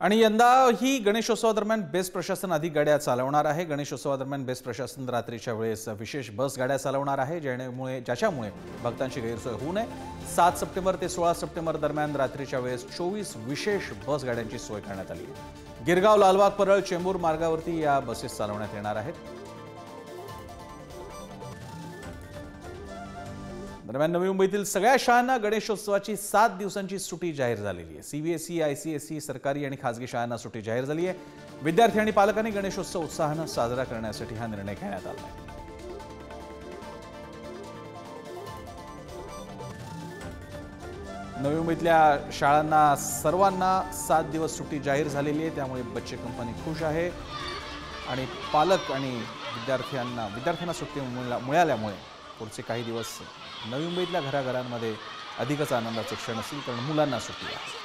आणि यंदा ही गणेशोत्सवादरम्यान बेस्ट प्रशासन अधिक गाड्या चालवणार आहे। गणेशोत्सवादरम्यान बेस्ट प्रशासन रात्रीच्या वेळेस विशेष बस गाड्या चालवणार आहे, ज्याच्यामुळे भक्तांची गैरसोय होऊ नये। 7 सप्टेंबर ते 16 सप्टेंबर दरम्यान रात्रीच्या वेळेस 24 विशेष बस गाड्यांची सोय करण्यात आली आहे। गिरगाव, लालबाग, परळ, चेंबूर मार्गावरती या बसेस चालवण्यात येणार आहेत। दरम्यान नवी मुंबईतील सगळ्या शाळांना गणेशोत्सवाची 7 दिवसांची सुट्टी जाहीर झालेली आहे। सीबीएसई, आयसीएसई, सरकारी आणि खासगी शाळांना सुट्टी जाहीर झाली आहे। विद्यार्थी आणि पालकांनी गणेशोत्सव उत्साहाने साजरा करण्यासाठी हा निर्णय घेण्यात आला आहे। नवी मुंबईतल्या शाळांना सर्वांना 7 दिवस सुट्टी जाहीर झालेली आहे, त्यामुळे बच्चे कंपनी खुश आहे आणि पालक आणि विद्यार्थ्यांना सुट्टी मिळाल्यामुळे पुढचे काही दिवस नवी मुंबईतल्या घराघरांमध्ये अधिकच आनंदाचे क्षण असतील, कारण मुलांना सुट्टी आहे।